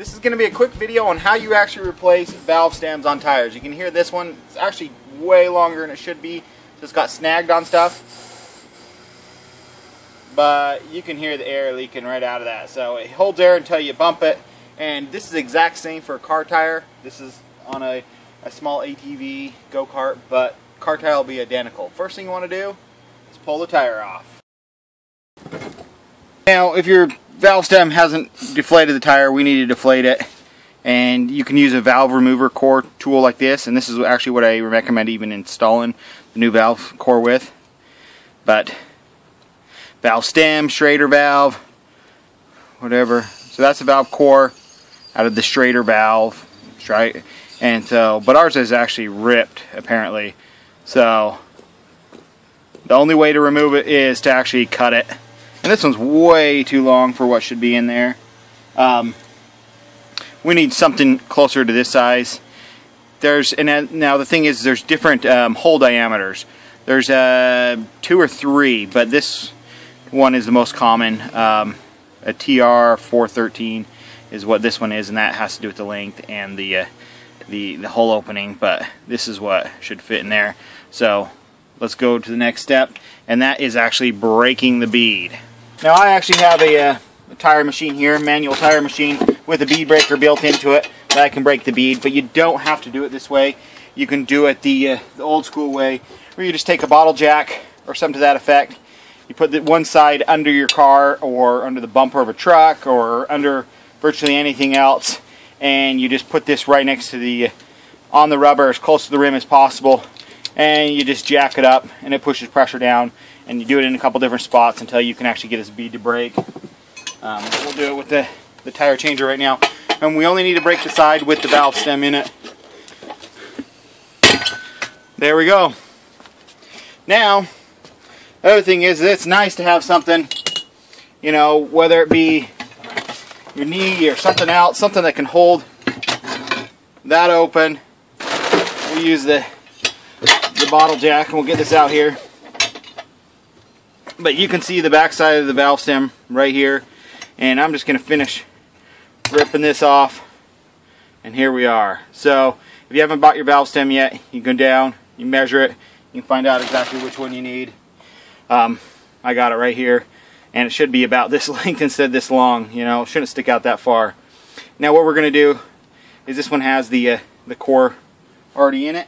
This is going to be a quick video on how you actually replace valve stems on tires. You can hear this one, it's actually way longer than it should be. Just got snagged on stuff. But you can hear the air leaking right out of that. So it holds air until you bump it. And this is the exact same for a car tire. This is on a small ATV go-kart, but car tire will be identical. First thing you want to do is pull the tire off. Now, if your valve stem hasn't deflated the tire, we need to deflate it. And you can use a valve remover core tool like this, and this is actually what I recommend even installing the new valve core with. But valve stem, Schrader valve, whatever. So that's the valve core out of the Schrader valve, right? And so, but ours is actually ripped apparently. So the only way to remove it is to actually cut it. And this one's way too long for what should be in there. We need something closer to this size. Now the thing is, there's different hole diameters. There's 2 or 3, but this one is the most common. A TR 413 is what this one is, and that has to do with the length and the hole opening. But this is what should fit in there. So let's go to the next step, and that is actually breaking the bead. Now I actually have a tire machine here, manual tire machine with a bead breaker built into it that I can break the bead, but you don't have to do it this way. You can do it the old school way, where you just take a bottle jack or something to that effect. You put the one side under your car or under the bumper of a truck or under virtually anything else, and you just put this right next to on the rubber as close to the rim as possible, and you just jack it up and it pushes pressure down, and you do it in a couple different spots until you can actually get this bead to break. We'll do it with the tire changer right now, and we only need to break the side with the valve stem in it. There we go. Now the other thing is, it's nice to have something, you know, whether it be your knee or something else, something that can hold that open. We'll use the bottle jack, and we'll get this out here. But you can see the back side of the valve stem right here, and I'm just going to finish ripping this off, and here we are. So if you haven't bought your valve stem yet, you go down, you measure it, you can find out exactly which one you need. I got it right here, and it should be about this length instead of this long. You know, it shouldn't stick out that far. Now what we're going to do is, this one has the core already in it.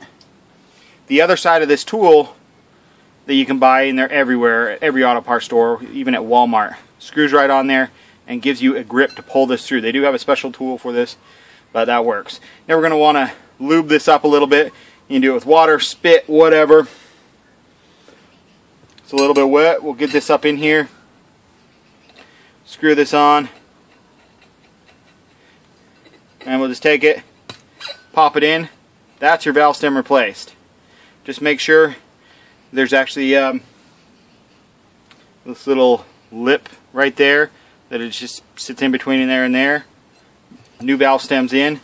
The other side of this tool that you can buy, and they're everywhere, at every auto parts store, even at Walmart, screws right on there and gives you a grip to pull this through. They do have a special tool for this, but that works. Now we're going to want to lube this up a little bit. You can do it with water, spit, whatever. It's a little bit wet. We'll get this up in here, screw this on, and we'll just take it, pop it in. That's your valve stem replaced. Just make sure there's actually this little lip right there that it just sits in between in there and there. New valve stem's in.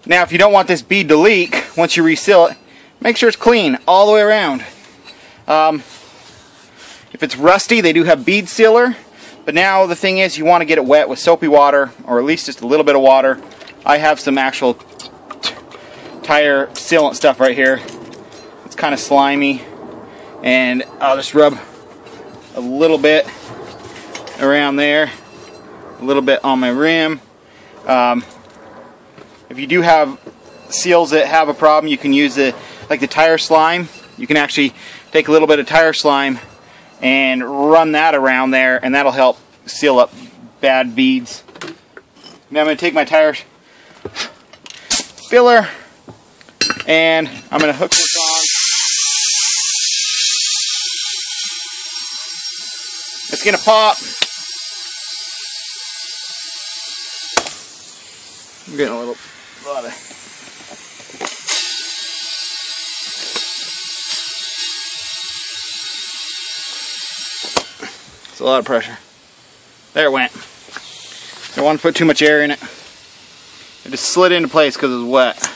Now if you don't want this bead to leak once you reseal it, make sure it's clean all the way around. If it's rusty, they do have Bead Sealer, but now the thing is, you want to get it wet with soapy water, or at least just a little bit of water. I have some actual tire sealant stuff right here. It's kind of slimy, and I'll just rub a little bit around there, a little bit on my rim. If you do have seals that have a problem, you can use the tire slime. You can actually take a little bit of tire slime and run that around there, and that'll help seal up bad beads. Now I'm going to take my tire filler, and I'm going to hook this on. It's going to pop. I'm getting a lot of... It's a lot of pressure. There it went. Don't want to put too much air in it. It just slid into place because it was wet.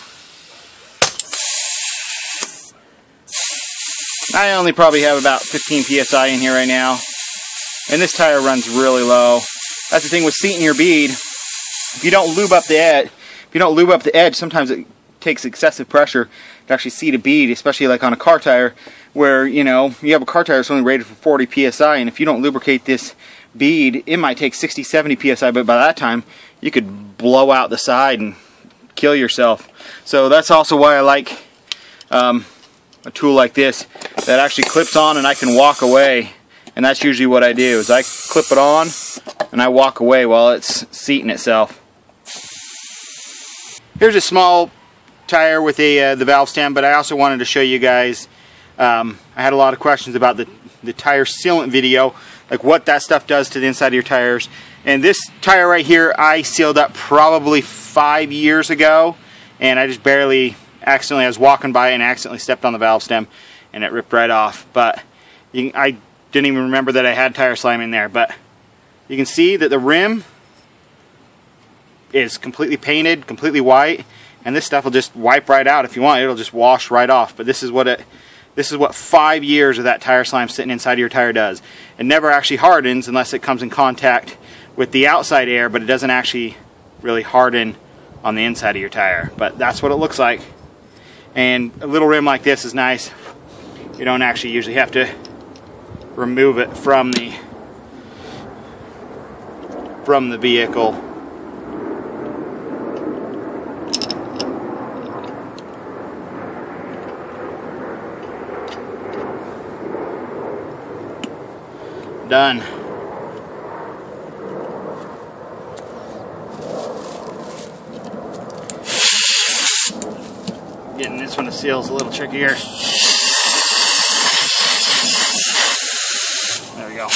I only probably have about 15 psi in here right now. and this tire runs really low. That's the thing with seating your bead. If you don't lube up the edge, sometimes it takes excessive pressure to actually seat a bead, especially like on a car tire, where you have a car tire that's only rated for 40 psi, and if you don't lubricate this bead, it might take 60-70 psi, but by that time you could blow out the side and kill yourself. So that's also why I like a tool like this that actually clips on and I can walk away. And that's usually what I do, is I clip it on and I walk away while it's seating itself. Here's a small tire with the valve stem, but I also wanted to show you guys, I had a lot of questions about the tire sealant video, like what that stuff does to the inside of your tires. And this tire right here I sealed up probably 5 years ago, and I just barely accidentally, I was walking by and accidentally stepped on the valve stem and it ripped right off. But I didn't even remember that I had tire slime in there, but you can see that the rim is completely painted, completely white, and this stuff will just wipe right out if you want. It'll just wash right off. But this is what 5 years of that tire slime sitting inside of your tire does. It never actually hardens unless it comes in contact with the outside air, but it doesn't actually really harden on the inside of your tire. But that's what it looks like. And a little rim like this is nice. You don't actually usually have to remove it from the vehicle. Done. Getting this one to seal is a little trickier. There we go.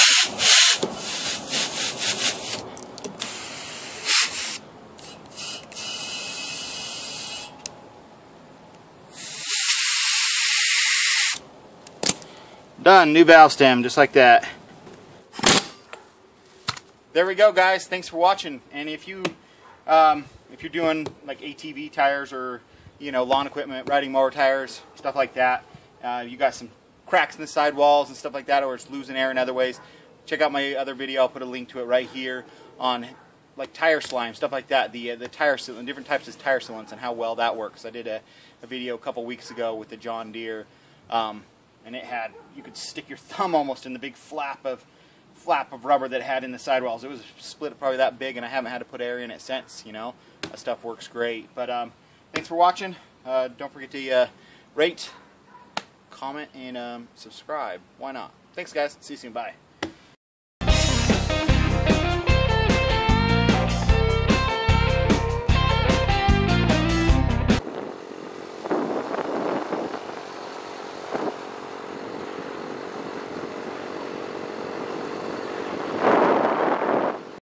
Done. New valve stem, just like that. There we go, guys. Thanks for watching. And if you're doing like ATV tires or lawn equipment, riding mower tires, stuff like that, you got some cracks in the sidewalls and stuff like that, or it's losing air in other ways, check out my other video. I'll put a link to it right here on like tire slime, stuff like that, the tire sealant, different types of tire sealants and how well that works. I did a video a couple weeks ago with the John Deere, and it had, you could stick your thumb almost in the big flap of rubber that it had in the sidewalls. It was split probably that big, and I haven't had to put air in it since. That stuff works great. But thanks for watching. Don't forget to rate, comment, and subscribe. Why not? Thanks, guys. See you soon. Bye.